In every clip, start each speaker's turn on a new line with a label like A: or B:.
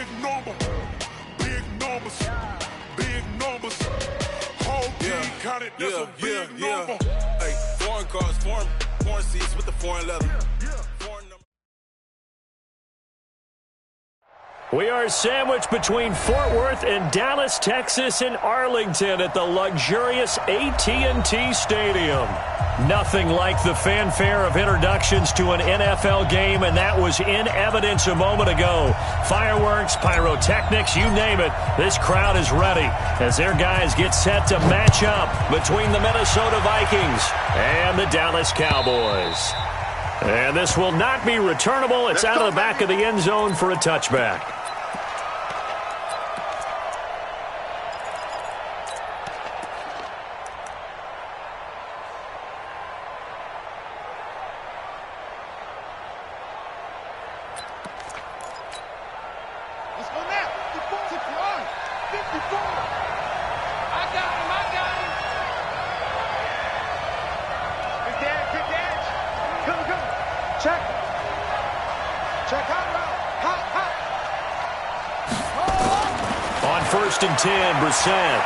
A: big number, big numbers, big numbers. Whole team counted, that's a big number.
B: Hey, foreign cars, foreign seats with the foreign leather.
C: We are sandwiched between Fort Worth and Dallas, Texas, and Arlington at the luxurious AT&T Stadium. Nothing like the fanfare of introductions to an NFL game, and that was in evidence a moment ago. Fireworks, pyrotechnics, you name it, this crowd is ready as their guys get set to match up between the Minnesota Vikings and the Dallas Cowboys. And this will not be returnable. It's out of the back of the end zone for a touchback. On 1st and 10, Brissett.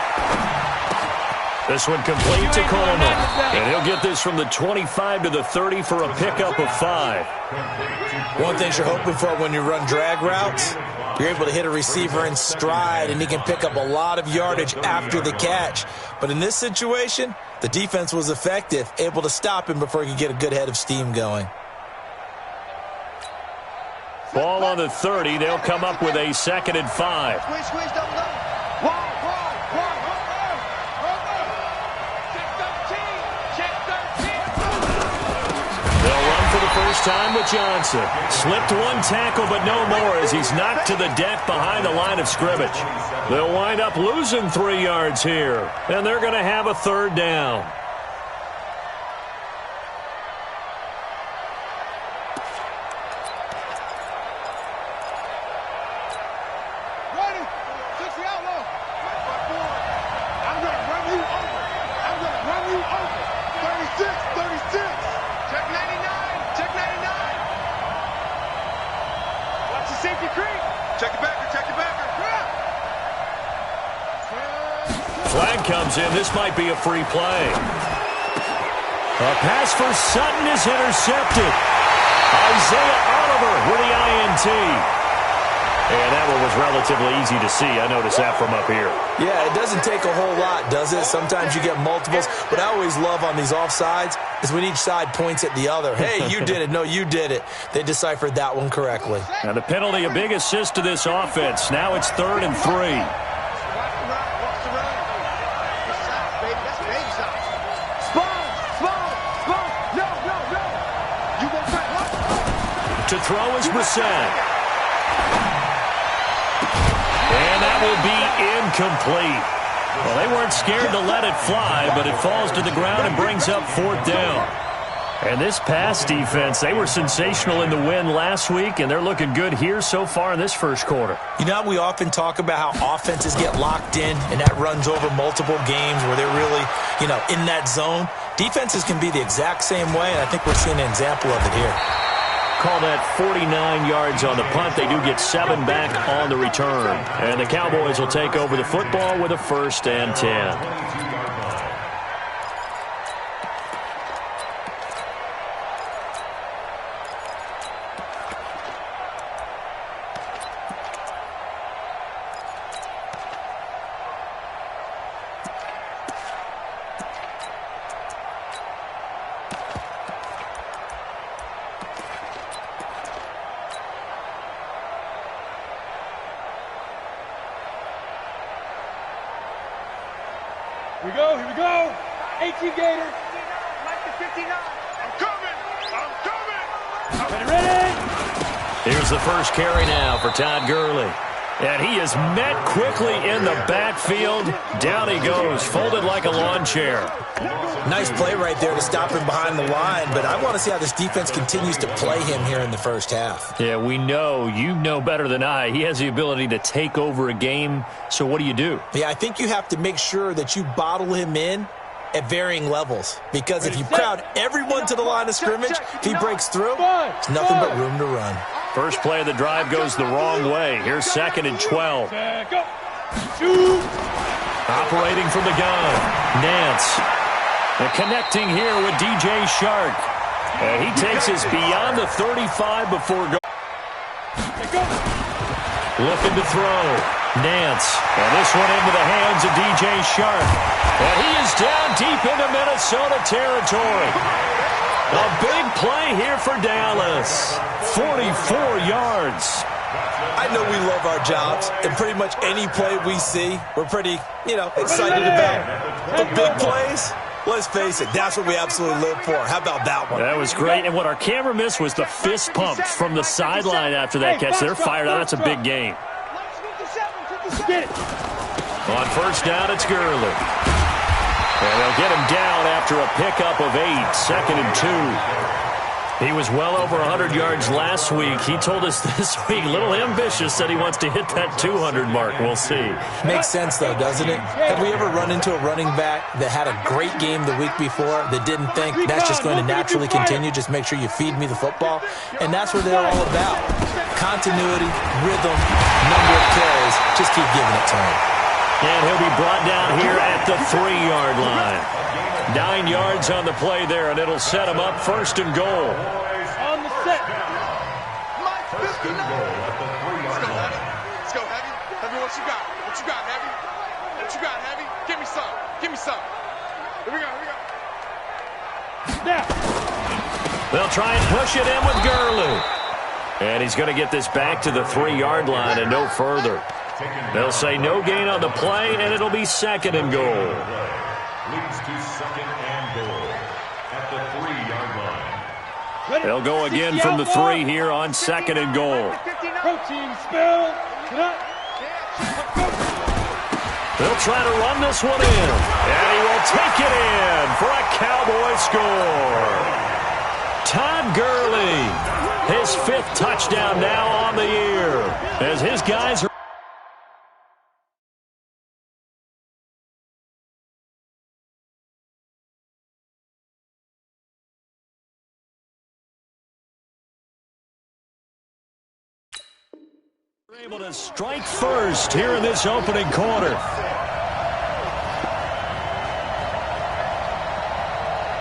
C: This one complete to Coleman. And he'll get this from the 25 to the 30 for a pickup of 5.
D: One thing you're hoping for when you run drag routes, you're able to hit a receiver in stride, and he can pick up a lot of yardage after the catch. But in this situation, the defense was effective, able to stop him before he could get a good head of steam going.
C: Ball on the 30. They'll come up with a 2nd and 5. They'll run for the first time with Johnson. Slipped one tackle, but no more as he's knocked to the deck behind the line of scrimmage. They'll wind up losing 3 yards here, and they're going to have a 3rd down. Flag comes in. This might be a free play. A pass for Sutton is intercepted. Isaiah Oliver with the INT. And that one was relatively easy to see. I noticed that from up here.
D: Yeah, it doesn't take a whole lot, does it? Sometimes you get multiples. What I always love on these offsides is when each side points at the other. Hey, you did it. No, you did it. They deciphered that one correctly.
C: And the penalty, a big assist to this offense. Now it's 3rd and 3. To throw is Brissett. And that will be incomplete. Well, they weren't scared to let it fly, but it falls to the ground and brings up 4th down. And this pass defense, they were sensational in the win last week, and they're looking good here so far in this first quarter.
D: You know, we often talk about how offenses get locked in, and that runs over multiple games where they're really, in that zone. Defenses can be the exact same way, and I think we're seeing an example of it here.
C: Call that 49 yards on the punt. They do get 7 back on the return. And the Cowboys will take over the football with a 1st and 10.
E: Here we go. 18 Gator. Like the 59. I'm coming. Ready.
C: Here's the first carry now for Todd Gurley. And he is met quickly in the backfield. Down he goes, folded like a lawn chair.
D: Nice play right there to stop him behind the line, but I want to see how this defense continues to play him here in the first half.
C: Yeah, we know. You know better than I. He has the ability to take over a game, so what do?
D: Yeah, I think you have to make sure that you bottle him in at varying levels, because if you crowd everyone to the line of scrimmage, if he breaks through, it's nothing but room to run.
C: First play of the drive goes the wrong way. Here's 2nd and 12.
E: Go. Shoot.
C: Operating from the gun, Nance. And connecting here with DJ Shark. And he takes us beyond the 35 before going. Looking to throw. Nance. And this one into the hands of DJ Shark. And he is down deep into Minnesota territory. A big play here for Dallas. 44 yards.
D: I know we love our jobs, and pretty much any play we see, we're pretty, excited about. But big plays, let's face it, that's what we absolutely live for. How about that one?
C: That was great, and what our camera missed was the fist pump from the sideline after that catch. They're fired out. That's a big game. On first down, it's Gurley. And they'll get him down after a pickup of 8, 2nd and 2. He was well over 100 yards last week. He told us this week, a little ambitious, said he wants to hit that 200 mark. We'll see.
D: Makes sense, though, doesn't it? Have we ever run into a running back that had a great game the week before that didn't think that's just going to naturally continue? Just make sure you feed me the football. And that's what they're all about. Continuity, rhythm, number of carries. Just keep giving it to him.
C: And he'll be brought down here at the 3-yard line. 9 yards on the play there, and it'll set him up 1st and goal.
E: On the set.
F: Let's go, Heavy. Let's go, Heavy. Heavy, what you got? What you got, Heavy? What you got, Heavy? Give me some. Give me some. Here we go.
E: Now.
C: They'll try and push it in with Gurley. And he's going to get this back to the 3-yard line and no further. They'll say no gain on the play, and it'll be 2nd and goal.
A: Leads to 2nd and goal at the 3-yard line.
C: They'll go again from the 3 here on 2nd and goal.
E: Protein spill.
C: They'll try to run this one in. And he will take it in for a Cowboy score. Todd Gurley, his 5th touchdown now on the year. As his guys are able to strike first here in this opening quarter.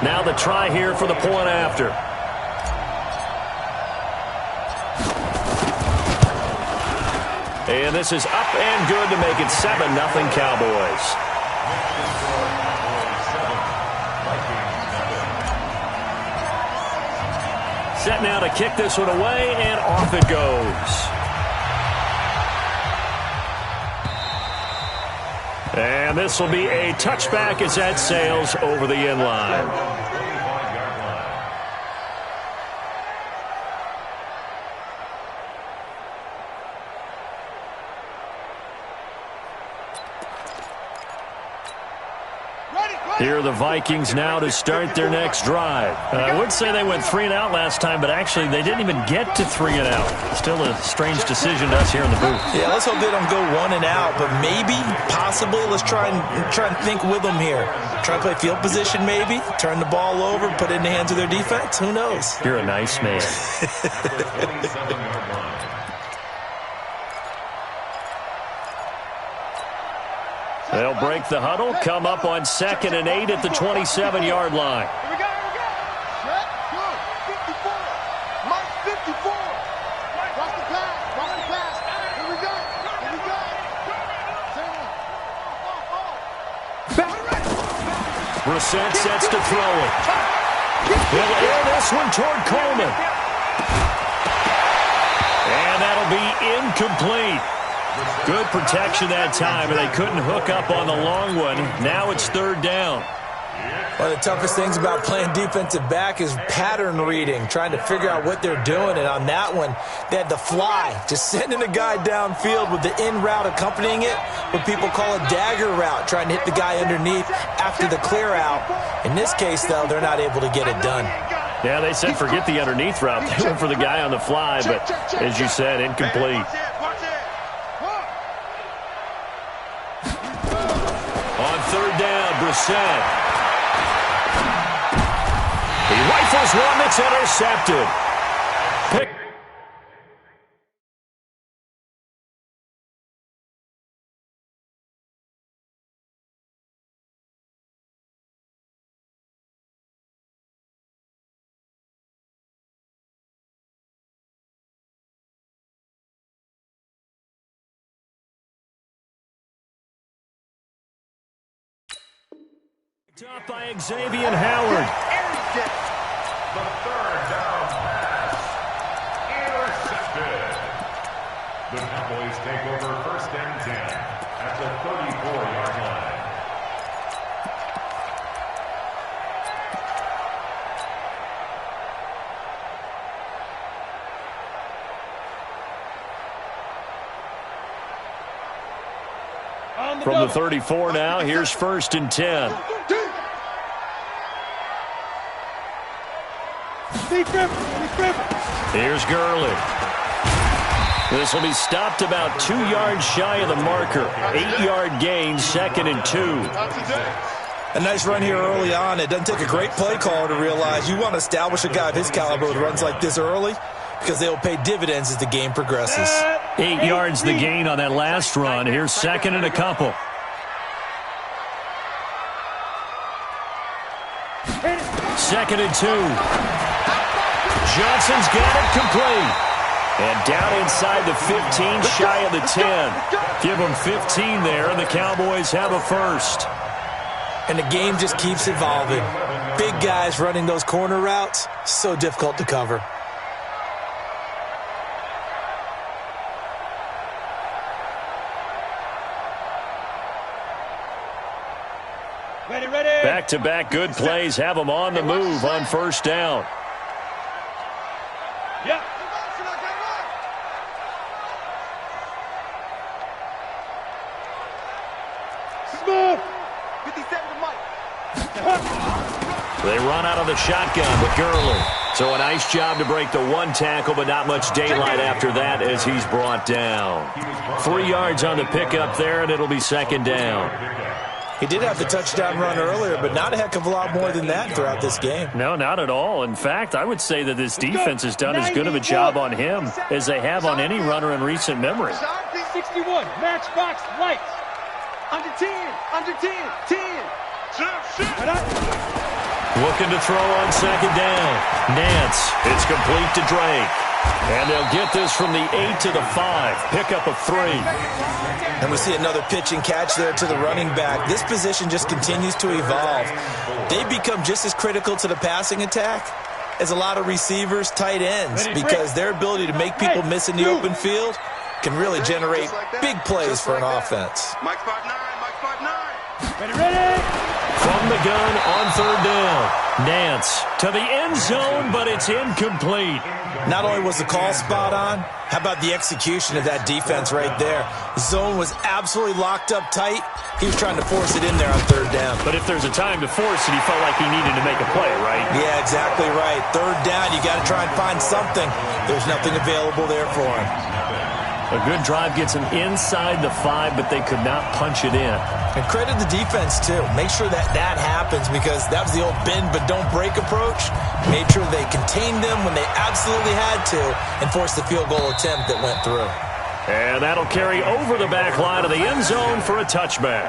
C: Now the try here for the point after. And this is up and good to make it 7-0 Cowboys. Set now to kick this one away, and off it goes. And this will be a touchback as that sails over the end line. Here are the Vikings now to start their next drive. I would say they went 3 and out last time, but actually they didn't even get to 3 and out. Still a strange decision to us here in the booth.
D: Yeah, let's hope they don't go 1 and out, but maybe, possibly, let's try and think with them here. Try to play field position maybe, turn the ball over, put it in the hands of their defense. Who knows?
C: You're a nice man. They'll break the huddle, come up on 2nd and 8 at the 27-yard line.
F: Here we go. Set. Good. 54. Mike 54. Watch the pass. Here we go.
C: Brissett sets to throw it. He'll air this one toward Coleman. And that'll be incomplete. Good protection that time, and they couldn't hook up on the long one. Now it's 3rd down.
D: One of the toughest things about playing defensive back is pattern reading, trying to figure out what they're doing. And on that one, they had to fly, just sending a guy downfield with the in route accompanying it, what people call a dagger route, trying to hit the guy underneath after the clear out. In this case, though, they're not able to get it done.
C: Yeah, they said forget the underneath route. They went for the guy on the fly, but as you said, incomplete. On 3rd down, Brissett. He rifles one that's intercepted. Up by Xavier Howard.
G: The third down pass. Intercepted. The Cowboys take over 1st and 10 at the 34-yard line.
C: From the 34 now, here's 1st and 10. Here's Gurley. This will be stopped about 2 yards shy of the marker. 8-yard gain, 2nd and 2.
D: A nice run here early on. It doesn't take a great play caller to realize you want to establish a guy of his caliber who runs like this early because they will pay dividends as the game progresses.
C: 8 yards the gain on that last run. Here's 2nd and a couple. Second and 2. Johnson's got it complete. And down inside the 15, shy of the 10. Give them 15 there, and the Cowboys have a first.
D: And the game just keeps evolving. Big guys running those corner routes, so difficult to cover.
C: Back-to-back good plays have them on the move on 1st down.
E: Yeah. Smooth. 57 to Mike.
C: They run out of the shotgun with Gurley. So a nice job to break the one tackle, but not much daylight after that as he's brought down. 3 yards on the pickup there, and it'll be 2nd down.
D: He did have the touchdown run earlier, but not a heck of a lot more than that throughout this game.
C: No, not at all. In fact, I would say that this defense has done as good of a job on him as they have on any runner in recent memory.
E: 61, matchbox lights. Under 10, under 10, 10.
C: Looking to throw on 2nd down. Nance, it's complete to Drake. And they'll get this from the 8 to the 5. Pickup of 3.
D: And we see another pitch and catch there to the running back. This position just continues to evolve. They become just as critical to the passing attack as a lot of receivers, tight ends, because their ability to make people miss in the open field can really generate big plays for an offense.
F: Mike 5'9", Mike 5'9".
E: Ready.
C: From the gun on 3rd down. Nance to the end zone, but it's incomplete.
D: Not only was the call spot on, how about the execution of that defense right there? The zone was absolutely locked up tight. He was trying to force it in there on 3rd down.
C: But if there's a time to force it, he felt like he needed to make a play, right?
D: Yeah, exactly right. 3rd down, you got to try and find something. There's nothing available there for him.
C: A good drive gets him inside the 5, but they could not punch it in.
D: And credit the defense, too. Make sure that happens because that was the old bend but don't break approach. Made sure they contained them when they absolutely had to and forced the field goal attempt that went through.
C: And that'll carry over the back line of the end zone for a touchback.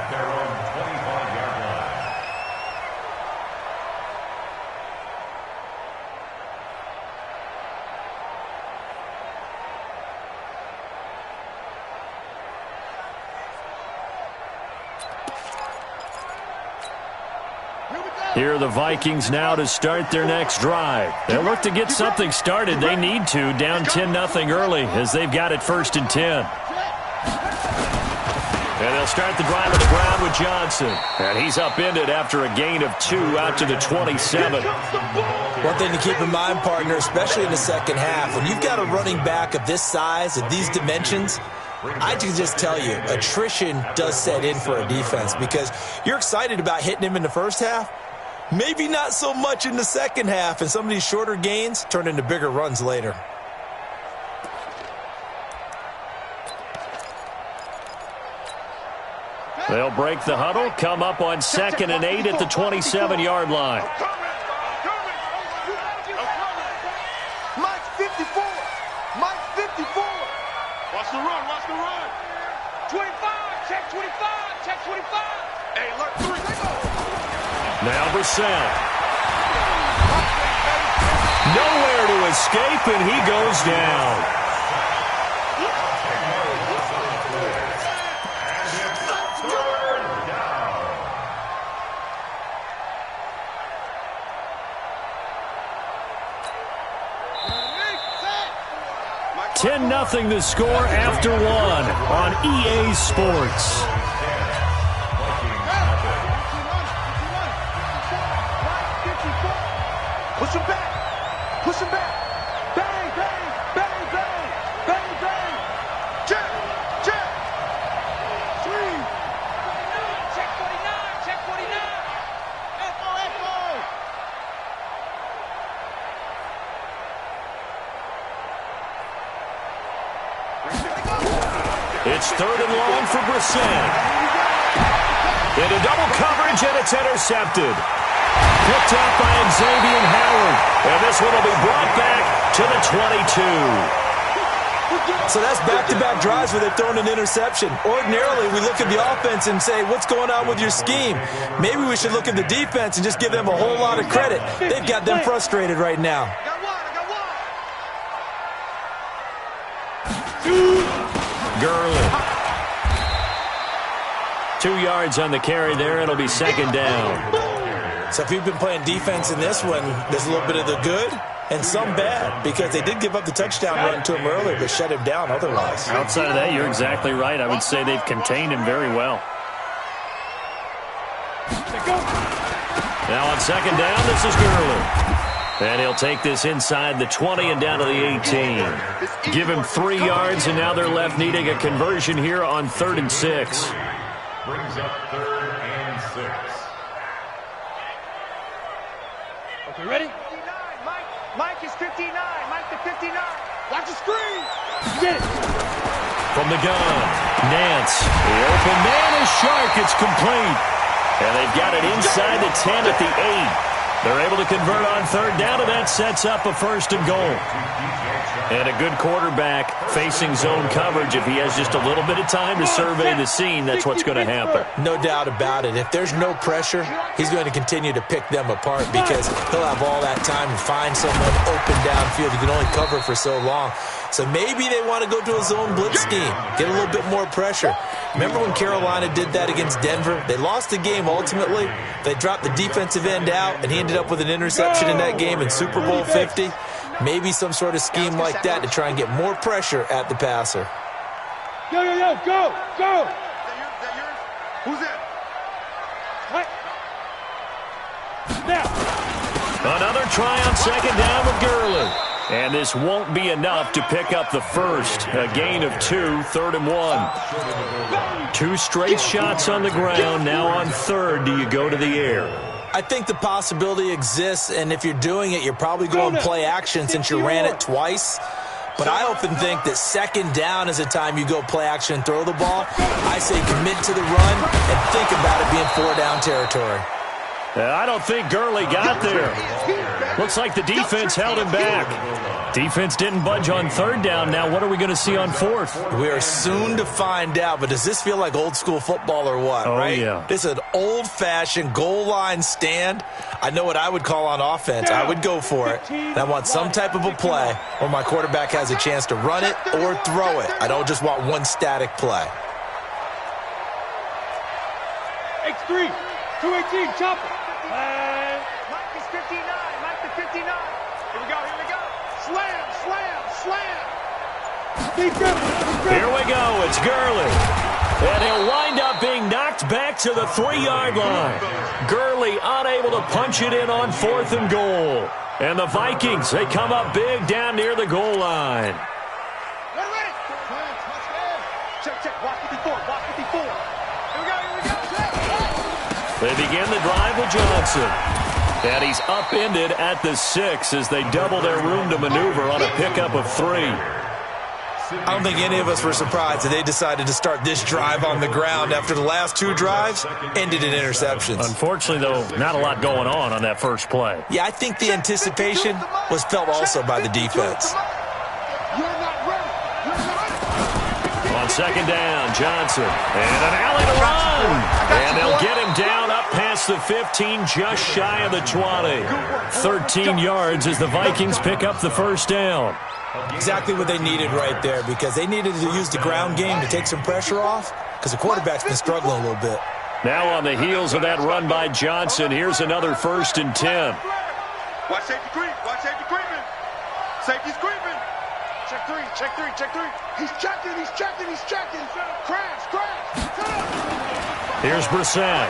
C: Here are the Vikings now to start their next drive. They'll look to get something started. They need to, down 10-0 early as they've got it 1st and 10. And they'll start the drive at the ground with Johnson. And he's upended after a gain of 2 out to the 27.
D: One thing to keep in mind, partner, especially in the second half, when you've got a running back of this size, of these dimensions, I can just tell you, attrition does set in for a defense because you're excited about hitting him in the first half. Maybe not so much in the second half, and some of these shorter gains turn into bigger runs later.
C: They'll break the huddle, come up on 2nd and 8 at the 27-yard line.
F: Mike 54. Mike 54. Watch the run. Watch the run.
E: 25. Check 25. Check 25.
F: Hey, look, 3. They go.
C: Now Brissett. Nowhere to escape, and he goes down. 3-0 the score after one on EA Sports.
E: Push him back. Push him back. Bang, bang, bang, bang, bang, bang. Check, check. Swing. Check 49, check 49. Echo, echo.
C: It's 3rd and long for Brissett. Into double coverage, and it's intercepted. Picked up by Xavier Howard. And this one will be brought back to the 22.
D: So that's back-to-back drives where they've thrown an interception. Ordinarily, we look at the offense and say, what's going on with your scheme? Maybe we should look at the defense and just give them a whole lot of credit. They've got them frustrated right now.
C: Gurley. 2 yards on the carry there. It'll be 2nd down.
D: So if you've been playing defense in this one, there's a little bit of the good and some bad, because they did give up the touchdown run to him earlier, but shut him down otherwise.
C: Outside of that, you're exactly right. I would say they've contained him very well. Now on 2nd down, this is Gurley. And he'll take this inside the 20 and down to the 18. Give him 3 yards, and now they're left needing a conversion here on 3rd and 6.
G: Brings up 3rd and 6.
E: Okay, ready? Mike is 59. Mike to 59. Watch the screen. Get it.
C: From the gun, Nance. The open man is Shark. It's complete. And they've got it inside the 10 at the 8. They're able to convert on 3rd down, and that sets up a 1st and goal. And a good quarterback facing zone coverage. If he has just a little bit of time to survey the scene, that's what's going to happen.
D: No doubt about it. If there's no pressure, he's going to continue to pick them apart because he'll have all that time to find someone open downfield. He can only cover for so long. So maybe they want to go to a zone blitz scheme, get a little bit more pressure. Remember when Carolina did that against Denver? They lost the game ultimately. They dropped the defensive end out, and he ended up with an interception in that game in Super Bowl 50. Maybe some sort of scheme like that to try and get more pressure at the passer.
E: Yo, yo, yo, go, go. Is that yours? Who's that? What? Now.
C: Another try on 2nd down with Gurley. And this won't be enough to pick up the first. A gain of 2, 3rd and 1. 2 straight shots on the ground. Now on 3rd, do you go to the air?
D: I think the possibility exists, and if you're doing it, you're probably going play action since you ran it twice. But I often think that 2nd down is a time you go play action and throw the ball. I say commit to the run and think about it being 4-down territory.
C: I don't think Gurley got there. Looks like the defense held him back. Defense didn't budge on 3rd down. Now what are we going to see on 4th?
D: We are soon to find out, but does this feel like old school football or what, right?
C: Yeah.
D: This is an old-fashioned goal line stand. I know what I would call on offense. I would go for it. And I want some type of a play where my quarterback has a chance to run it or throw it. I don't just want one static play.
E: X3, 218, chop it. Mike is 59. Mike to 59. Here we go, here we go. Slam, slam, slam.
C: Here we go. It's Gurley. And he'll wind up being knocked back to the 3-yard line. Gurley unable to punch it in on 4th and goal. And the Vikings, they come up big down near the goal line.
E: Ready. Check, check. Watch 54. Watch 54. Here we go, here we go.
C: They begin the drive with Johnson. And he's upended at the 6 as they double their room to maneuver on a pickup of 3.
D: I don't think any of us were surprised that they decided to start this drive on the ground after the last 2 drives ended in interceptions.
C: Unfortunately, though, not a lot going on that first play.
D: Yeah, I think the anticipation was felt also by the defense.
C: On 2nd down, Johnson. And an alley to run. And they'll get him down up past the 15, just shy of the 20. 13 yards as the Vikings pick up the 1st down.
D: Exactly what they needed right there, because they needed to use the ground game to take some pressure off, because the quarterback's been struggling a little bit.
C: Now on the heels of that run by Johnson, here's another 1st and 10.
F: Watch safety creep. Watch safety creeping. Safety's creeping. Check three, check three, check three.
E: He's checking, he's checking, he's checking. Crash, crash.
C: Here's Brissett.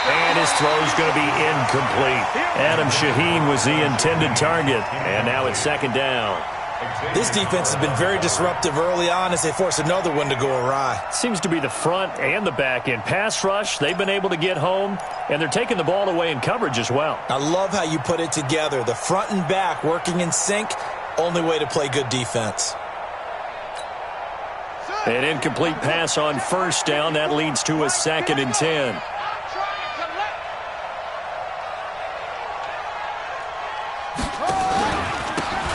C: And his throw's going to be incomplete. Adam Shaheen was the intended target, and now it's second down.
D: This defense has been very disruptive early on as they force another one to go awry.
C: Seems to be the front and the back end. Pass rush, they've been able to get home, and they're taking the ball away in coverage as well.
D: I love how you put it together. The front and back working in sync, only way to play good defense.
C: An incomplete pass on first down. That leads to a 2nd and 10.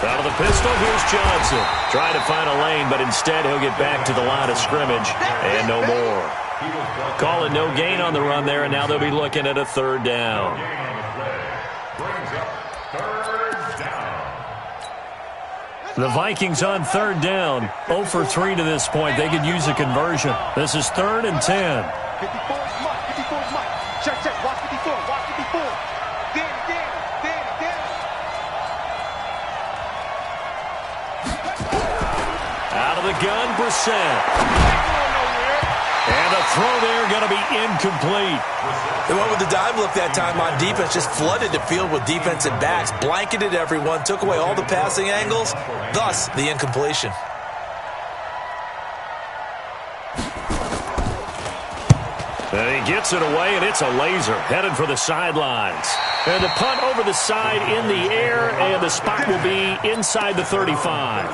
C: Out of the pistol, here's Johnson. Trying to find a lane, but instead he'll get back to the line of scrimmage and no more. Calling no gain on the run there, and now they'll be looking at a 3rd down. The Vikings on 3rd down. 0 for 3 to this point. They could use a conversion. This is 3rd and 10.
E: 54 is Mike. 54 is Mike. Check, check. Watch 54. Watch 54. Danny.
C: Out of the gun, Brissett. And the throw there going to be incomplete.
D: They went with the dive look that time on defense, just flooded the field with defensive backs, blanketed everyone, took away all the passing angles, thus the incompletion.
C: And he gets it away, and it's a laser headed for the sidelines. And the punt over the side in the air, and the spot will be inside the 35.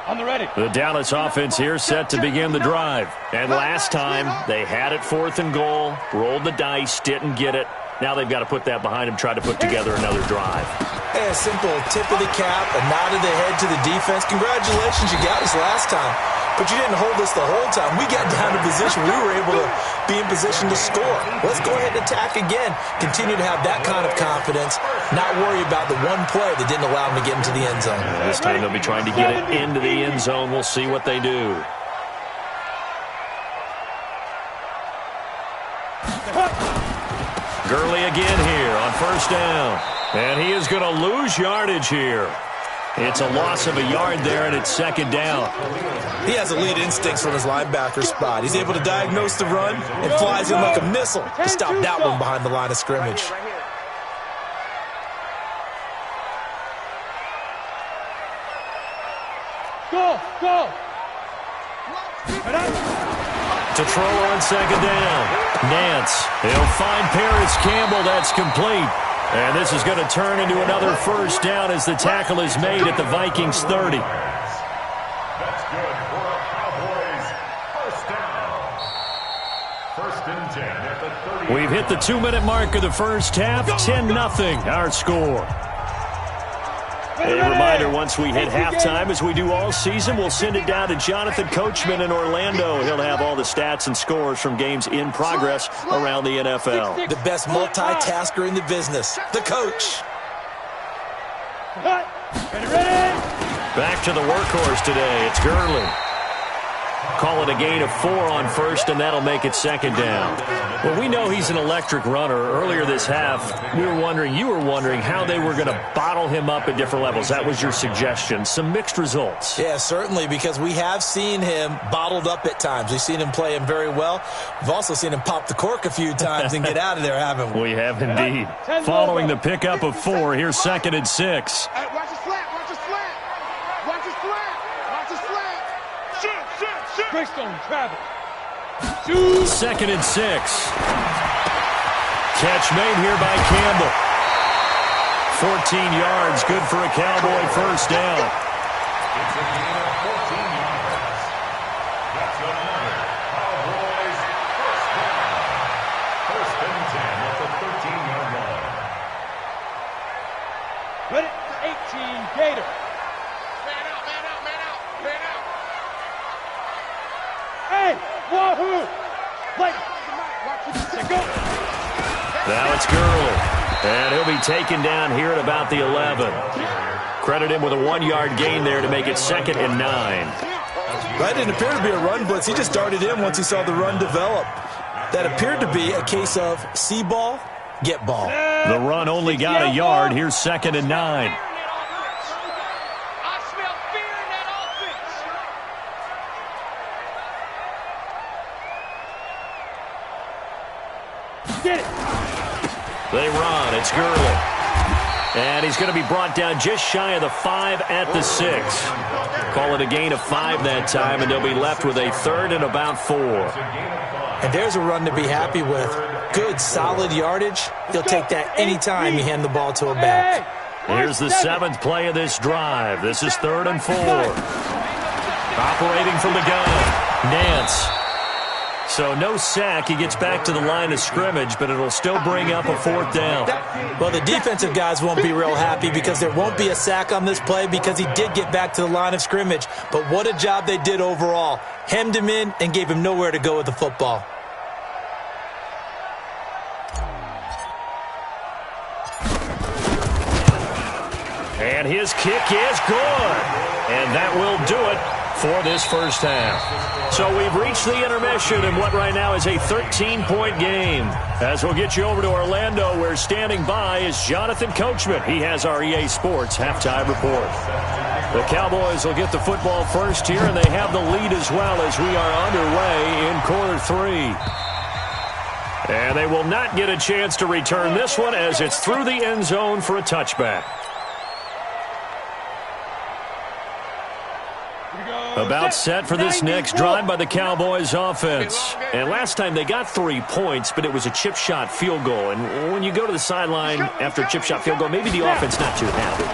E: On the ready.
C: The Dallas offense here set to begin the drive. And last time, they had it 4th and goal, rolled the dice, didn't get it. Now they've got to put that behind them, try to put together another drive.
D: Hey, a simple tip of the cap, a nod of the head to the defense. Congratulations, you got us last time. But you didn't hold us the whole time. We got down to position. We were able to be in position to score. Let's go ahead and attack again. Continue to have that kind of confidence. Not worry about the one play that didn't allow them to get into the end zone.
C: This time they'll be trying to get it into the end zone. We'll see what they do. Gurley again here on 1st down. And he is going to lose yardage here. It's a loss of a yard there, and it's 2nd down.
D: He has elite instincts from his linebacker spot. He's able to diagnose the run and flies in like a missile to stop that one behind the line of scrimmage.
E: Go.
C: To throw on 2nd down. Nance. He'll find Paris Campbell. That's complete. And this is going to turn into another 1st down as the tackle is made at the Vikings 30.
G: That's good for a Cowboys 1st down. 1st and 10 at the 30.
C: We've hit the 2-minute mark of the first half. 10-0 our score. A reminder, once we hit halftime, as we do all season, we'll send it down to Jonathan Coachman in Orlando. He'll have all the stats and scores from games in progress around the NFL.
D: The best multitasker in the business, the coach.
C: Back to the workhorse today. It's Gurley. Call it a gain of 4 on 1st, and that'll make it 2nd down. Well, we know he's an electric runner. Earlier this half, you were wondering how they were going to bottle him up at different levels. That was your suggestion. Some mixed results.
D: Yeah, certainly, because we have seen him bottled up at times. We've seen him play him very well. We've also seen him pop the cork a few times and get out of there, haven't we?
C: We have indeed. Following the pickup of 4, here's 2nd and 6.
E: Hey, watch his flat. Greystone travel.
C: 2nd and 6. Catch made here by Campbell. 14 yards, good for a Cowboy 1st down.
G: It's a gain of 14 yards. That's another Cowboys 1st down. 1st and 10 at the 13-yard line.
E: Ready? 18 Gator.
F: Man out.
E: Hey, wahoo! Like, go.
C: Now it's Gurley. And he'll be taken down here at about the 11. Credit him with a 1-yard gain there to make it 2nd and 9.
D: That didn't appear to be a run blitz. He just darted in once he saw the run develop. That appeared to be a case of see ball, get ball.
C: The run only got a yard. Here's 2nd and 9. They run. It's Gurley. And he's going to be brought down just shy of the 5 at the 6. Call it a gain of 5 that time, and they'll be left with a 3rd and about 4.
D: And there's a run to be happy with. Good, solid yardage. He'll take that anytime you hand the ball to a back.
C: Here's the 7th play of this drive. This is 3rd and 4. Operating from the gun, Nance. So no sack. He gets back to the line of scrimmage, but it'll still bring up a 4th down.
D: Well, the defensive guys won't be real happy because there won't be a sack on this play because he did get back to the line of scrimmage. But what a job they did overall. Hemmed him in and gave him nowhere to go with the football.
C: And his kick is good. And that will do it for this first half. So we've reached the intermission in what right now is a 13-point game. As we'll get you over to Orlando, where standing by is Jonathan Coachman. He has our EA Sports halftime report. The Cowboys will get the football first here, and they have the lead as well as we are underway in quarter 3. And they will not get a chance to return this one as it's through the end zone for a touchback. About set for this next drive by the Cowboys offense. And last time they got 3 points, but it was a chip shot field goal. And when you go to the sideline after a chip shot field goal, maybe the offense not too happy.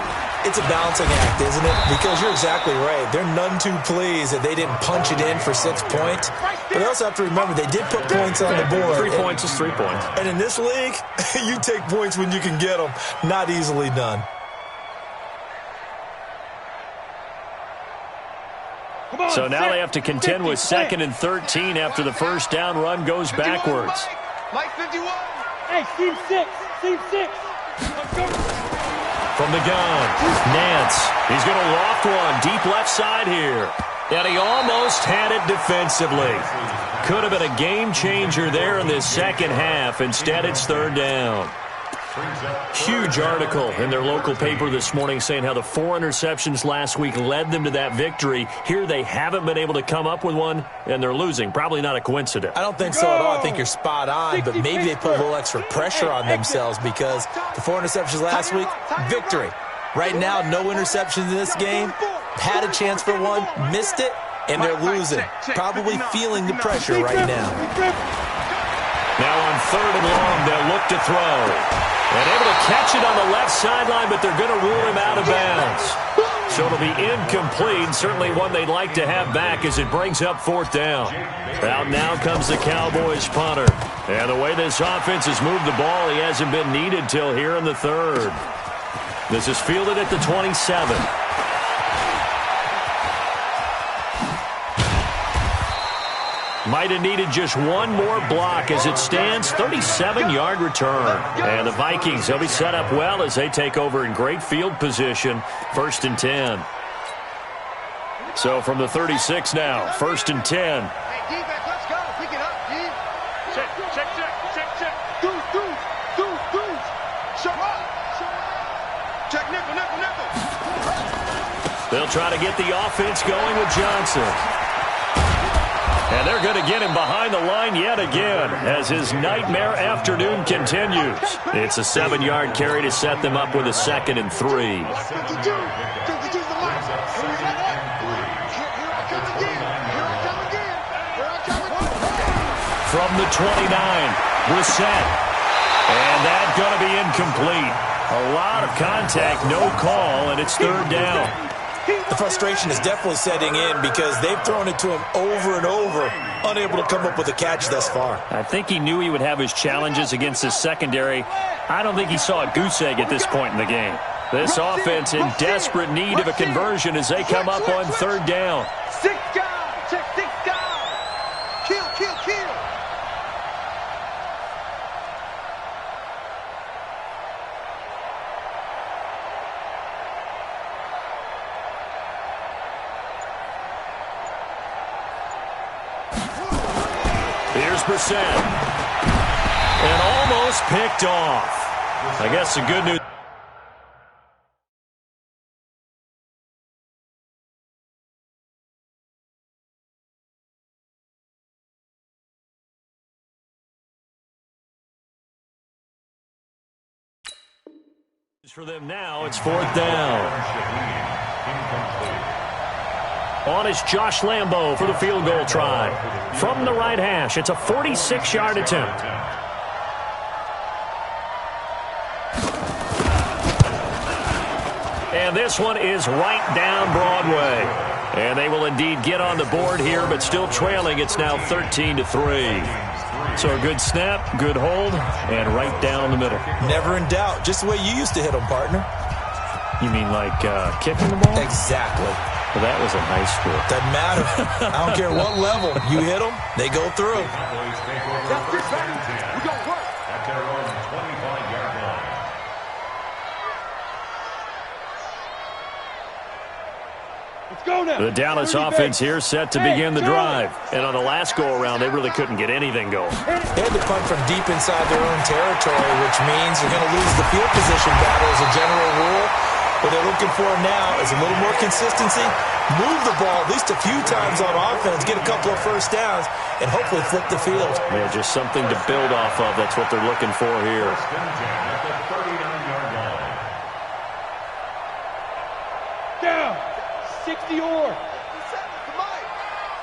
D: It's a balancing act, isn't it? Because you're exactly right. They're none too pleased that they didn't punch it in for 6 points. But they also have to remember they did put points on the board.
C: 3 points is 3 points.
D: And in this league, you take points when you can get them. Not easily done.
C: So now they have to contend with 2nd and 13 after the first down run goes backwards.
F: Mike 51.
E: Hey, team 6. Team 6.
C: From the gun, Nance. He's going to loft one deep left side here. And he almost had it defensively. Could have been a game changer there in this second half. Instead, it's 3rd down. Huge article in their local paper this morning saying how the 4 interceptions last week led them to that victory. Here they haven't been able to come up with one, and they're losing. Probably not a coincidence.
D: I don't think so at all. I think you're spot on, but maybe they put a little extra pressure on themselves because the 4 interceptions last week, victory. Right now, no interceptions in this game. Had a chance for one, missed it, and they're losing. Probably feeling the pressure right now.
C: Now on 3rd and long, they'll look to throw. And able to catch it on the left sideline, but they're going to rule him out of bounds. So it'll be incomplete. Certainly one they'd like to have back as it brings up 4th down. Out now comes the Cowboys punter. And the way this offense has moved the ball, he hasn't been needed till here in the 3rd. This is fielded at the 27. Might have needed just one more block as it stands. 37-yard return. And the Vikings, they'll be set up well as they take over in great field position. 1st and 10. So from the 36 now, 1st and 10.
F: Hey, defense, let's go. Pick it up, D. Check, check, check, check, check. Deuce. Show up. Check nickel.
C: They'll try to get the offense going with Johnson. And they're going to get him behind the line yet again as his nightmare afternoon continues. It's a 7-yard carry to set them up with a 2nd and 3. From the 29, Brissett. And that's going to be incomplete. A lot of contact, no call, and it's 3rd down.
D: The frustration is definitely setting in because they've thrown it to him over and over, unable to come up with a catch thus far.
C: I think he knew he would have his challenges against his secondary. I don't think he saw a goose egg at this point in the game. This offense in desperate need of a conversion as they come up on 3rd down.
F: 6 guys. Check 6 guys. Kill.
C: Here's Brissett. And almost picked off. I guess the good news. For them now, it's 4th down. On is Josh Lambo for the field goal try. From the right hash, it's a 46-yard attempt. And this one is right down Broadway. And they will indeed get on the board here, but still trailing. It's now 13-3. So a good snap, good hold, and right down the middle.
D: Never in doubt. Just the way you used to hit them, partner.
C: You mean like kicking the ball?
D: Exactly.
C: Well, that was a high score.
D: Doesn't matter. I don't care what level. You hit them, they go through.
G: We go work at their own 25-yard line.
E: Let's go now.
C: The Dallas offense here set to begin the drive. And on the last go-around, they really couldn't get anything going.
D: They had to punt from deep inside their own territory, which means they're going to lose the field position battle as a general rule. What they're looking for now is a little more consistency, move the ball at least a few times on offense, get a couple of first downs, and hopefully flip the field.
C: Yeah, just something to build off of. That's what they're looking for here.
G: At the 39-yard line.
E: Down. 60 or.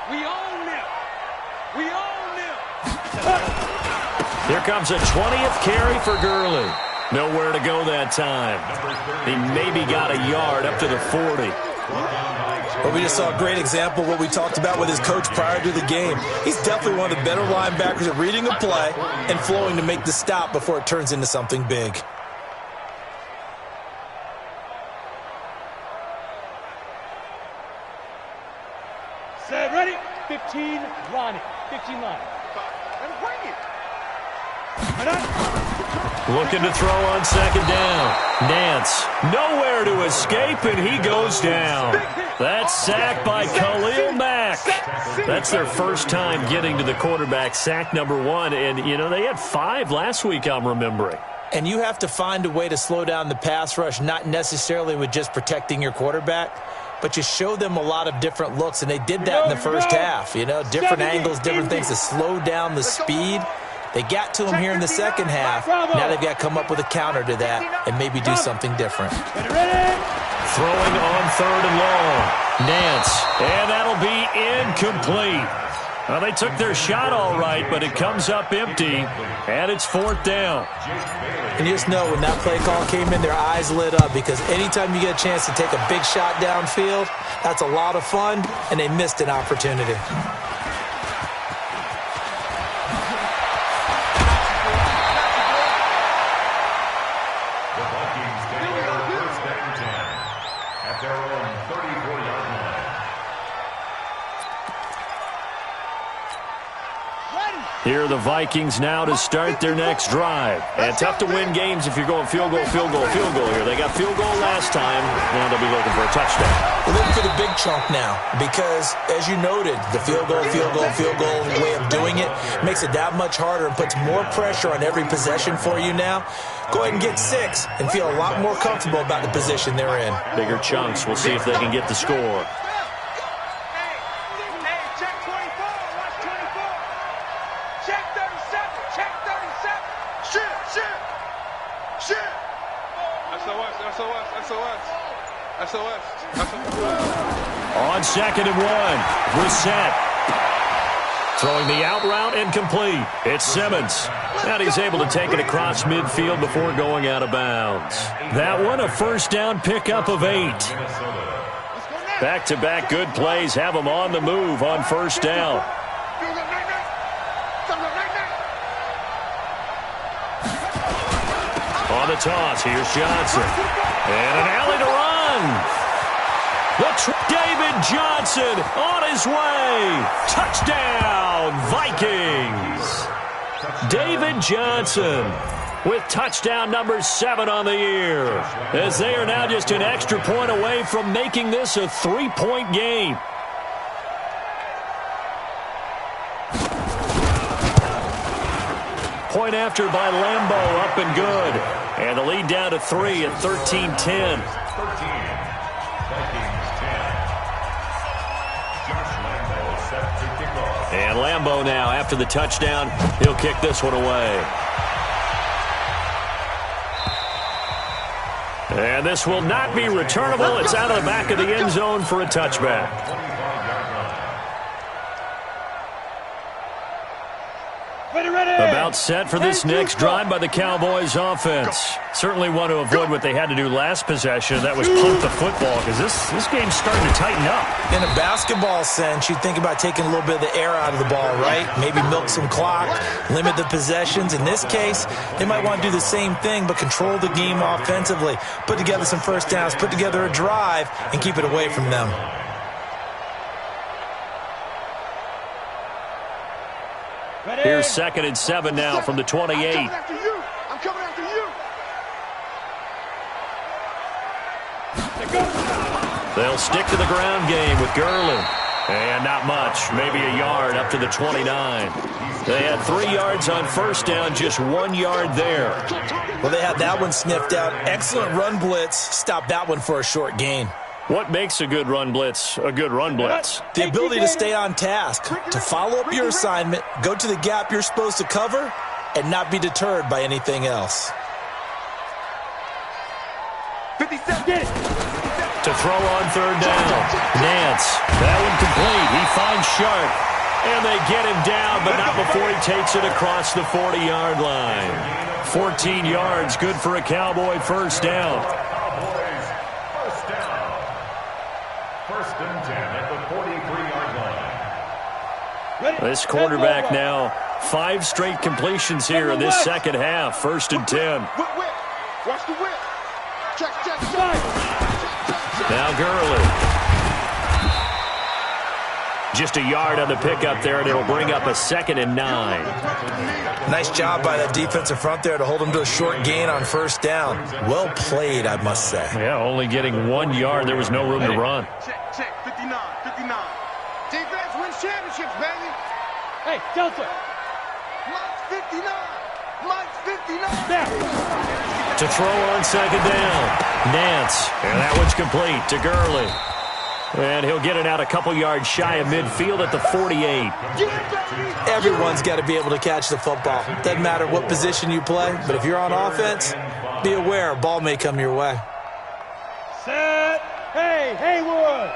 E: We own them. We own them.
C: Here comes a 20th carry for Gurley. Nowhere to go that time. He maybe got a yard up to the 40.
D: Well, we just saw a great example of what we talked about with his coach prior to the game. He's definitely one of the better linebackers at reading a play and flowing to make the stop before it turns into something big.
E: Set, ready? 15, Ronnie. 15 line.
F: And bring it.
C: Looking to throw on second down. Nance, nowhere to escape, and he goes down. That's sacked by Khalil Mack. That's their first time getting to the quarterback, sack number 1. And, you know, they had 5 last week, I'm remembering.
D: And you have to find a way to slow down the pass rush, not necessarily with just protecting your quarterback, but you show them a lot of different looks, and they did that in the first half. You know, different angles, different things to slow down the speed. They got to him here in the second half. Now they've got to come up with a counter to that and maybe do something different.
C: Throwing on 3rd and long. Nance, and that'll be incomplete. Well, they took their shot all right, but it comes up empty, and it's 4th down.
D: And you just know when that play call came in, their eyes lit up, because anytime you get a chance to take a big shot downfield, that's a lot of fun, and they missed an opportunity.
C: Here are the Vikings now to start their next drive. And tough to win games if you're going field goal, field goal, field goal here. They got field goal last time. Now they'll be looking for a touchdown.
D: We're looking for the big chunk now because, as you noted, the field goal way of doing it makes it that much harder and puts more pressure on every possession for you now. Go ahead and get 6 and feel a lot more comfortable about the position they're in.
C: Bigger chunks. We'll see if they can get the score. On 2nd and 1, Brissett. Throwing the out route and complete. It's Simmons. And he's able to take it across midfield before going out of bounds. That one, a first down pickup of 8. Back-to-back good plays have them on the move on first down. On the toss, here's Johnson. And an alley to run. David Johnson on his way. Touchdown, Vikings. David Johnson with touchdown number 7 on the year, as they are now just an extra point away from making this a 3-point game. Point after by Lambeau, up and good. And the lead down to 3 at 13-10.
G: 13. Vikings 10. Josh Lambeau set to kick off.
C: And Lambeau now, after the touchdown, he'll kick this one away. And this will not be returnable. It's out of the back of the end zone for a touchback. About set for this next drive by the Cowboys offense. Certainly want to avoid what they had to do last possession. That was punt the football, because this game's starting to tighten up.
D: In a basketball sense, you think about taking a little bit of the air out of the ball, right? Maybe milk some clock, limit the possessions. In this case, they might want to do the same thing, but control the game offensively. Put together some first downs, put together a drive, and keep it away from them.
C: Here's 2nd and 7 now from the 28.
F: I'm coming after you. I'm coming after you.
C: They'll stick to the ground game with Gurley. And not much, maybe a yard up to the 29. They had 3 yards on first down, just 1 yard there.
D: Well, they had that one sniffed out. Excellent run blitz. Stop that one for a short gain.
C: What makes a good run blitz a good run blitz?
D: The ability to stay on task, to follow up your assignment, go to the gap you're supposed to cover, and not be deterred by anything else.
F: 50 seconds.
C: To throw on third down. Nance. That one complete. He finds Sharp. And they get him down, but not before he takes it across the 40-yard line. 14 yards, good for a Cowboy first down.
G: First and 10 at the 43-yard line.
C: This quarterback now, 5 straight completions here in this second half. 1st and 10.
F: Whip. Watch the whip. Check.
C: Now Gurley. Just a yard on the pickup there, and it'll bring up a 2nd and 9.
D: Nice job by that defensive front there to hold them to a short gain on first down. Well played, I must say.
C: Yeah, only getting 1 yard. There was no room to run.
F: Check. 59. Defense wins championships, baby.
E: Hey, Delta.
F: Mike's 59.
C: To throw on 2nd down. Nance. And that one's complete to Gurley. And he'll get it out a couple yards shy of midfield at the 48.
D: Everyone's got to be able to catch the football. Doesn't matter what position you play, but if you're on offense, be aware a ball may come your way.
E: Set. Hey, Haywood.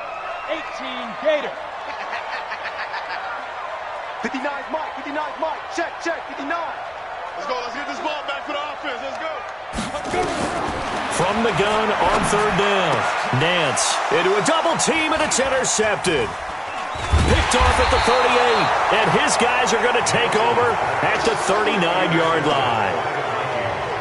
E: 18 Gator.
F: 59's Mike. Check. 59. Let's go. Let's get this ball back for the offense. Let's go.
C: From the gun on third down. Nance into a double team, and it's intercepted. Picked off at the 38, and his guys are going to take over at the 39-yard line.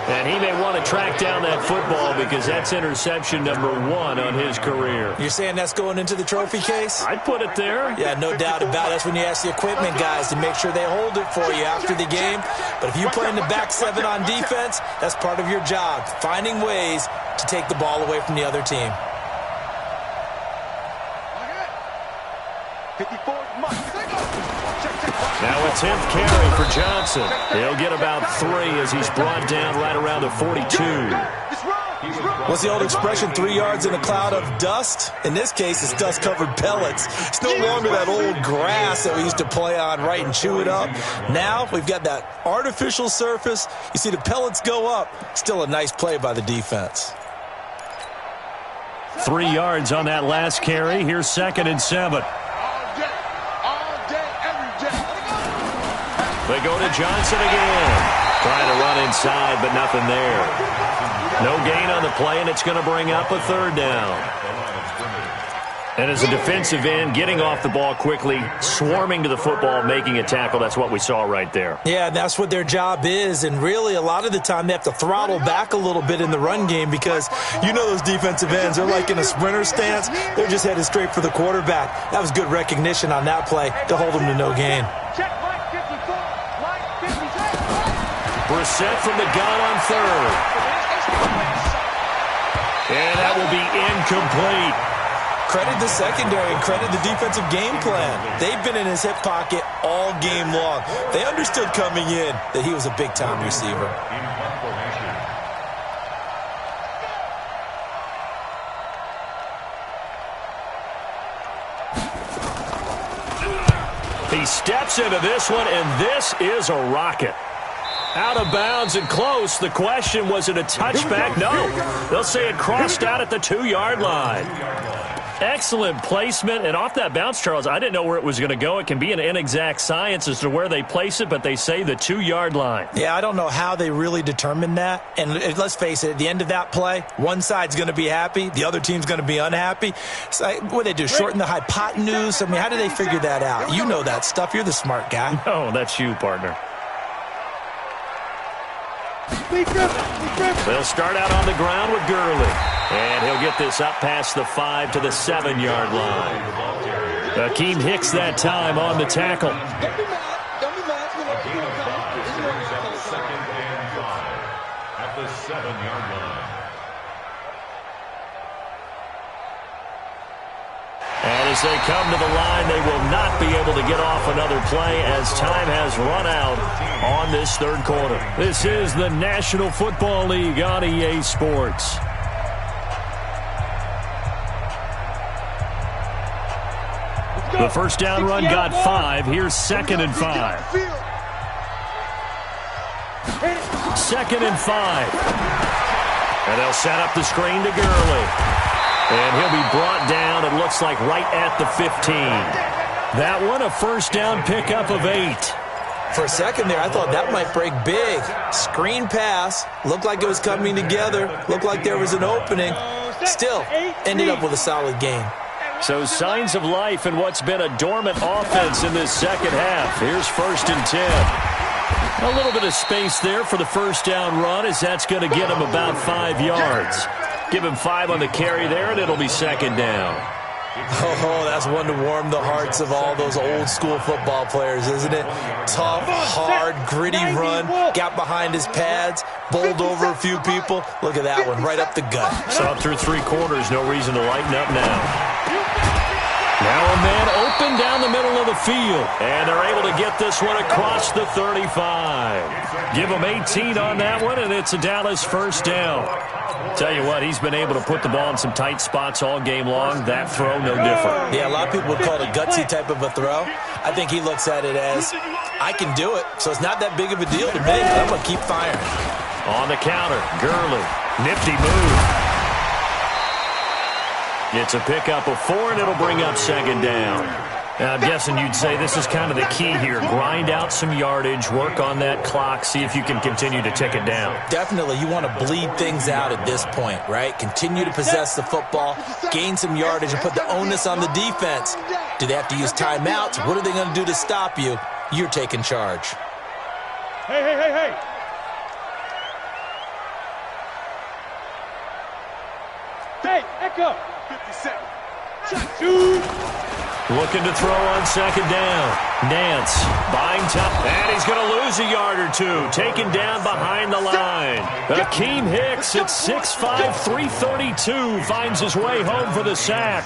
C: And he may want to track down that football because that's interception number 1 on his career.
D: You're saying that's going into the trophy case?
C: I'd put it there.
D: Yeah, no doubt about it. That's when you ask the equipment guys to make sure they hold it for you after the game. But if you play in the back 7 on defense, that's part of your job, finding ways to take the ball away from the other team.
F: 54 Mike.
C: Now a 10th carry for Johnson. He'll get about 3 as he's brought down right around the 42.
D: What's the old expression, 3 yards in a cloud of dust? In this case, it's dust-covered pellets. It's no longer that old grass that we used to play on, right, and chew it up. Now we've got that artificial surface. You see the pellets go up. Still a nice play by the defense.
C: 3 yards on that last carry. Here's 2nd and 7. They go to Johnson again. Trying to run inside, but nothing there. No gain on the play, and it's going to bring up a 3rd down. And as a defensive end, getting off the ball quickly, swarming to the football, making a tackle, that's what we saw right there.
D: Yeah, that's what their job is, and really a lot of the time they have to throttle back a little bit in the run game because you know those defensive ends, they're like in a sprinter stance. They're just headed straight for the quarterback. That was good recognition on that play to hold them to no gain.
C: Brissett from the gun on 3rd. And that will be incomplete.
D: Credit the secondary and credit the defensive game plan. They've been in his hip pocket all game long. They understood coming in that he was a big-time receiver.
C: He steps into this one, and this is a rocket. Out of bounds and close. The question, was it a touchback? No. They'll say it crossed out at the 2-yard line. Excellent placement, and off that bounce, Charles, I didn't know where it was going to go. It can be an inexact science as to where they place it, but they say the 2-yard line.
D: Yeah, I don't know how they really determined that. And let's face it, at the end of that play, one side's going to be happy, the other team's going to be unhappy. So what do they do, shorten the hypotenuse? I mean, how do they figure that out? You know that stuff. You're the smart guy.
C: No, that's you, partner. They'll start out on the ground with Gurley. And he'll get this up past the 5 to the 7-yard line. Akeem Hicks that time on the tackle.
G: A gain of 5 brings up 2nd and 5 at the 7-yard line.
C: And as they come to the line, they will not be able to get off another play as time has run out on this third quarter. This is the National Football League on EA Sports. The first down run got 5. Here's 2nd and 5. 2nd and 5. And they'll set up the screen to Gurley. And he'll be brought down, it looks like, right at the 15. That one, a first down pickup of 8.
D: For a second there, I thought that might break big. Screen pass. Looked like it was coming together. Looked like there was an opening. Still, ended up with a solid gain.
C: So signs of life in what's been a dormant offense in this second half. Here's 1st and 10. A little bit of space there for the first down run, as that's going to get him about 5 yards. Give him 5 on the carry there, and it'll be 2nd down.
D: Oh, that's one to warm the hearts of all those old-school football players, isn't it? Tough, hard, gritty run, got behind his pads, bowled over a few people. Look at that one, right up the gut.
C: So up through 3 quarters, no reason to lighten up now. Now a man open down the middle of the field, and they're able to get this one across the 35. Give him 18 on that one, and it's a Dallas first down. Tell you what, he's been able to put the ball in some tight spots all game long. That throw, no different.
D: Yeah, a lot of people would call it a gutsy type of a throw. I think he looks at it as, I can do it, so it's not that big of a deal to me. I'm going to keep firing.
C: On the counter, Gurley. Nifty move. It's a pickup of 4, and it'll bring up 2nd down. Now, I'm guessing you'd say this is kind of the key here. Grind out some yardage, work on that clock, see if you can continue to tick it down.
D: Definitely. You want to bleed things out at this point, right? Continue to possess the football, gain some yardage, and put the onus on the defense. Do they have to use timeouts? What are they going to do to stop you? You're taking charge.
E: Hey. Hey, Echo.
F: 57.
C: Looking to throw on 2nd down. Nance buying time, and he's going to lose a yard or 2. Taken down behind the line. Akeem Hicks at 6'5", 332 finds his way home for the sack.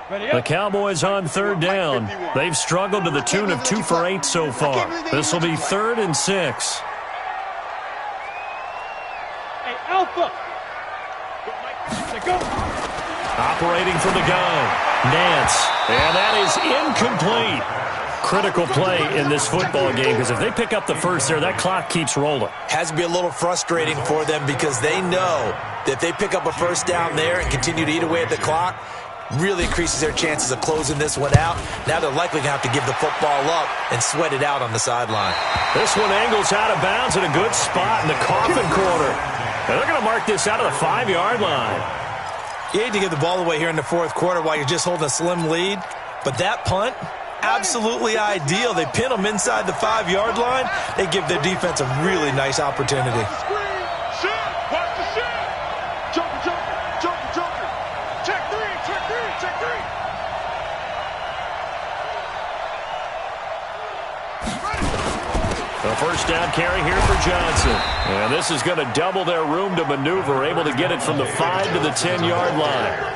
C: The Cowboys on 3rd down. They've struggled to the tune of 2 for 8 so far. This will be 3rd and 6.
E: Hey, Alpha. Go.
C: Operating from the gun. Nance. And that is incomplete. Critical play in this football game, because if they pick up the first there, that clock keeps rolling.
D: Has to be a little frustrating for them, because they know that if they pick up a first down there and continue to eat away at the clock, really increases their chances of closing this one out. Now they're likely going to have to give the football up and sweat it out on the sideline.
C: This one angles out of bounds in a good spot in the coffin corner. And they're going to mark this out of the 5-yard line.
D: You hate to give the ball away here in the 4th quarter while you're just holding a slim lead, but that punt, absolutely ideal. They pin them inside the 5-yard line. They give their defense a really nice opportunity.
C: A first down carry here for Johnson. And this is going to double their room to maneuver, able to get it from the 5 to the 10-yard line.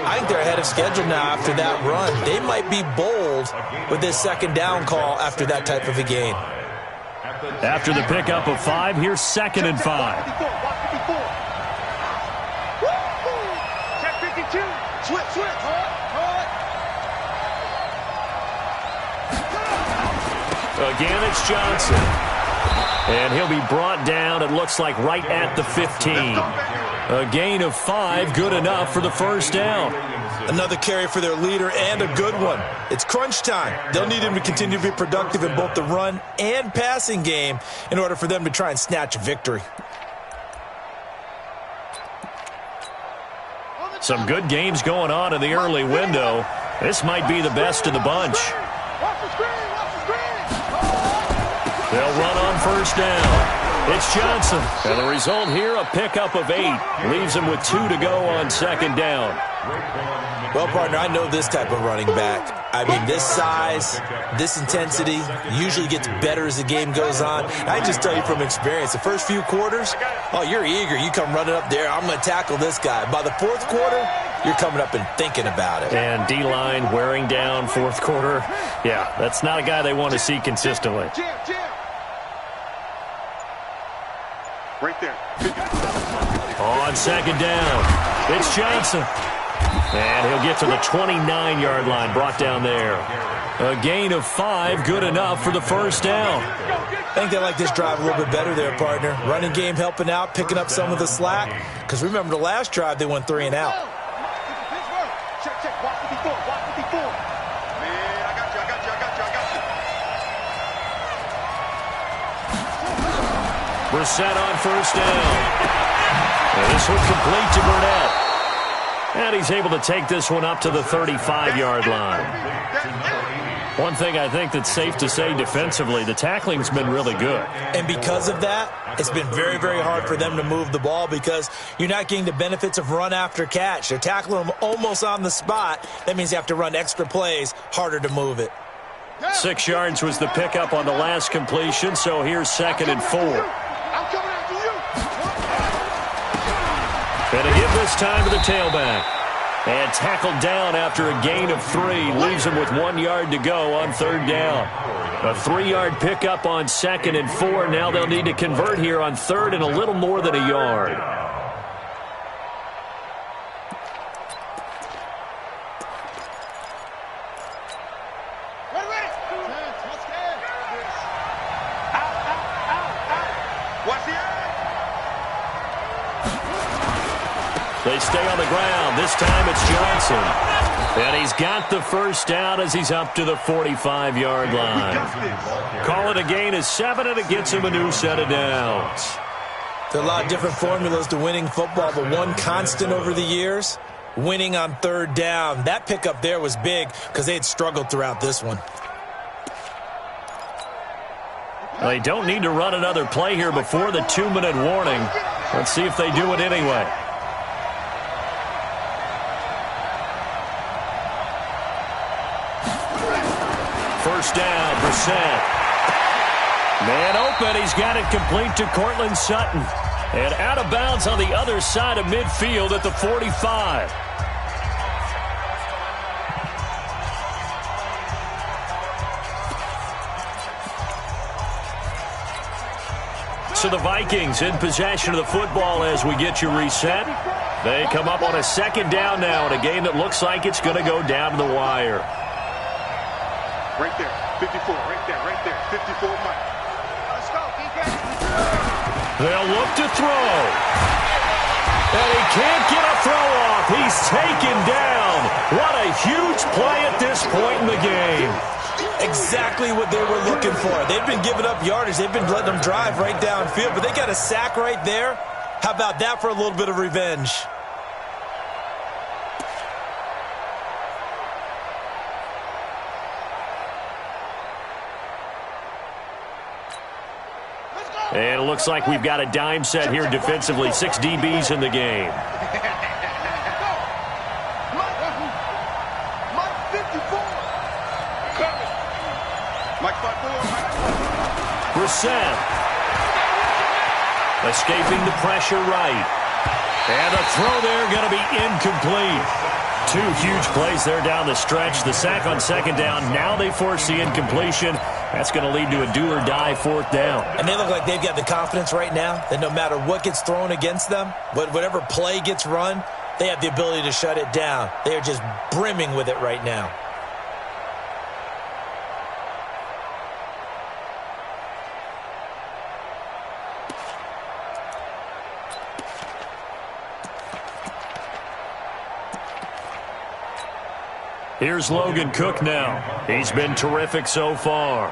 D: I think they're ahead of schedule now after that run. They might be bold with this second down call after that type of a game.
C: After the pickup of 5, here's 2nd and 5.
E: Check 52. Switch.
C: Again, it's Johnson. And he'll be brought down, it looks like, right at the 15. A gain of 5, good enough for the first down.
D: Another carry for their leader and a good one. It's crunch time. They'll need him to continue to be productive in both the run and passing game in order for them to try and snatch a victory.
C: Some good games going on in the early window. This might be the best of the bunch. They'll run on first down. It's Johnson. And the result here, a pickup of 8. Leaves him with 2 to go on second down.
D: Well, partner, I know this type of running back. I mean, this size, this intensity usually gets better as the game goes on. I just tell you from experience, the first few quarters, oh, you're eager. You come running up there, I'm going to tackle this guy. By the fourth quarter, you're coming up and thinking about it.
C: And D-line wearing down fourth quarter. Yeah, that's not a guy they want to see consistently.
F: Right there.
C: On second down, it's Johnson. And he'll get to the 29-yard line, brought down there. A gain of 5, good enough for the first down.
D: I think they like this drive a little bit better there, partner. Running game helping out, picking up some of the slack. Because remember, the last drive, they went 3 and out.
E: Check. Watch 54. Man, I got you.
C: Brissett on first down. And this one complete to Burnett. And he's able to take this one up to the 35-yard line. One thing I think that's safe to say defensively, the tackling's been really good.
D: And because of that, it's been very, very hard for them to move the ball because you're not getting the benefits of run after catch. They're tackling them almost on the spot. That means you have to run extra plays, harder to move it.
C: 6 yards was the pickup on the last completion, so here's 2nd and 4.
E: I'm coming after you.
C: And a give this time to the tailback. And tackled down after a gain of 3. Leaves him with 1 yard to go on third down. A 3-yard pickup on 2nd and 4. Now they'll need to convert here on third and a little more than a yard. They stay on the ground. This time it's Johnson. And he's got the first down as he's up to the 45-yard line. Call it a gain of 7, and it gets him a new set of downs.
D: There are a lot of different formulas to winning football, but one constant over the years, winning on third down. That pickup there was big because they had struggled throughout this one.
C: They don't need to run another play here before the 2-minute warning. Let's see if they do it anyway. First down, Brissett. Man open, he's got it complete to Cortland Sutton. And out of bounds on the other side of midfield at the 45. So the Vikings in possession of the football as we get you reset. They come up on a second down now in a game that looks like it's going to go down to the wire.
F: Right there, 54, right there, 54, Mike.
E: Let's go, DK.
C: They'll look to throw. And he can't get a throw off. He's taken down. What a huge play at this point in the game.
D: Exactly what they were looking for. They've been giving up yardage. They've been letting them drive right downfield, but they got a sack right there. How about that for a little bit of revenge?
C: And it looks like we've got a dime set here defensively. 6 DBs in the game. Brissett. Escaping the pressure right. And the throw there going to be incomplete. Two huge plays there down the stretch. The sack on second down. Now they force the incompletion. That's going to lead to a do-or-die fourth down.
D: And they look like they've got the confidence right now that no matter what gets thrown against them, whatever play gets run, they have the ability to shut it down. They are just brimming with it right now.
C: Here's Logan Cook now. He's been terrific so far.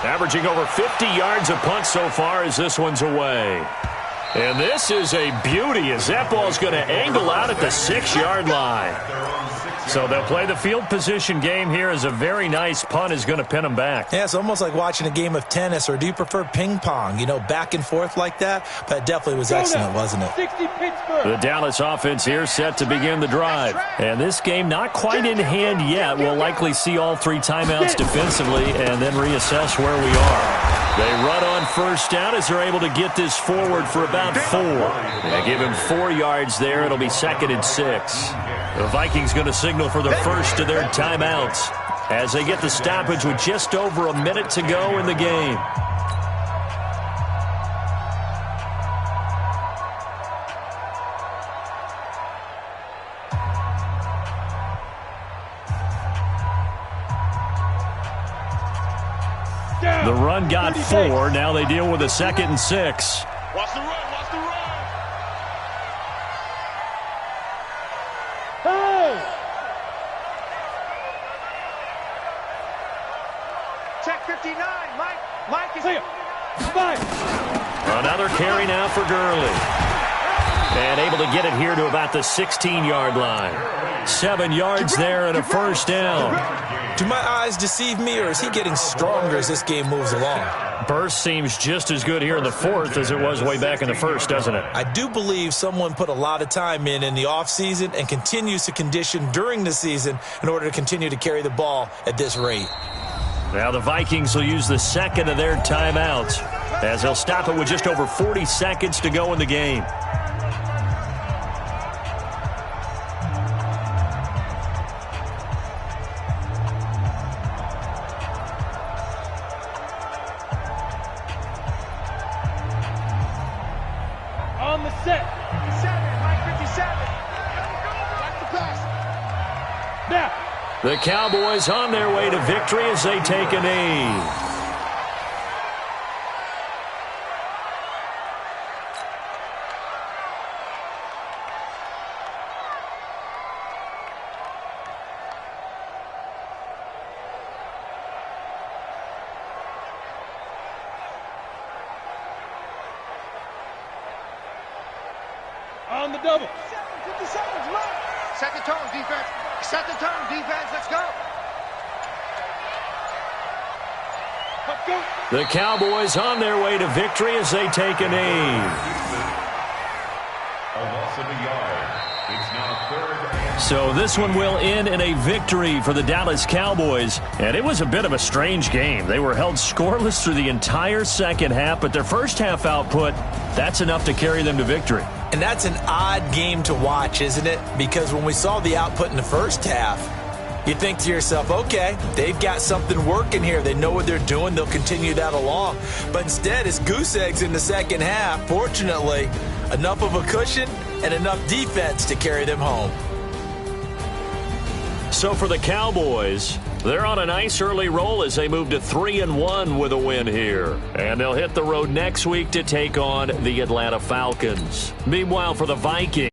C: Averaging over 50 yards a punt so far as this one's away. And this is a beauty as that ball's going to angle out at the 6-yard line. So they'll play the field position game here as a very nice punt is going to pin them back.
D: Yeah, it's almost like watching a game of tennis, or do you prefer ping pong? You know, back and forth like that? But it definitely was excellent, wasn't it?
E: 60 Pittsburgh.
C: The Dallas offense here set to begin the drive. And this game not quite in hand yet. We'll likely see all 3 timeouts defensively and then reassess where we are. They run on first down as they're able to get this forward for about 4. They give him 4 yards there. It'll be 2nd and 6. The Vikings going to signal for the first of their timeouts as they get the stoppage with just over a minute to go in the game. The run got 4. Now they deal with a 2nd and 6.
F: Watch the run. Watch the run.
E: Check 59. Mike is here.
C: Another carry now for Gurley. And able to get it here to about the 16-yard line. 7 yards there and a first down.
D: Do my eyes deceive me, or is he getting stronger as this game moves along?
C: Burst seems just as good here in the 4th as it was way back in the 1st, doesn't it?
D: I do believe someone put a lot of time in the offseason and continues to condition during the season in order to continue to carry the ball at this rate.
C: Now the Vikings will use the 2nd of their timeouts as they'll stop it with just over 40 seconds to go in the game.
E: On the set. 57. Mike 57. Back the pass. Now.
C: The Cowboys on their way to victory as they take a knee.
E: On the double.
F: 50 seconds, run. Set the tone, defense. Set the tone, defense. Let's go.
E: Let's go.
C: The Cowboys on their way to victory as they take a knee.
G: A loss of a yard. It's now 3rd and...
C: So this one will end in a victory for the Dallas Cowboys. And it was a bit of a strange game. They were held scoreless through the entire second half, but their first half output, that's enough to carry them to victory.
D: And that's an odd game to watch, isn't it? Because when we saw the output in the first half, you think to yourself, okay, they've got something working here. They know what they're doing. They'll continue that along. But instead, it's goose eggs in the second half. Fortunately, enough of a cushion and enough defense to carry them home.
C: So for the Cowboys, they're on a nice early roll as they move to 3-1 with a win here. And they'll hit the road next week to take on the Atlanta Falcons. Meanwhile, for the Vikings,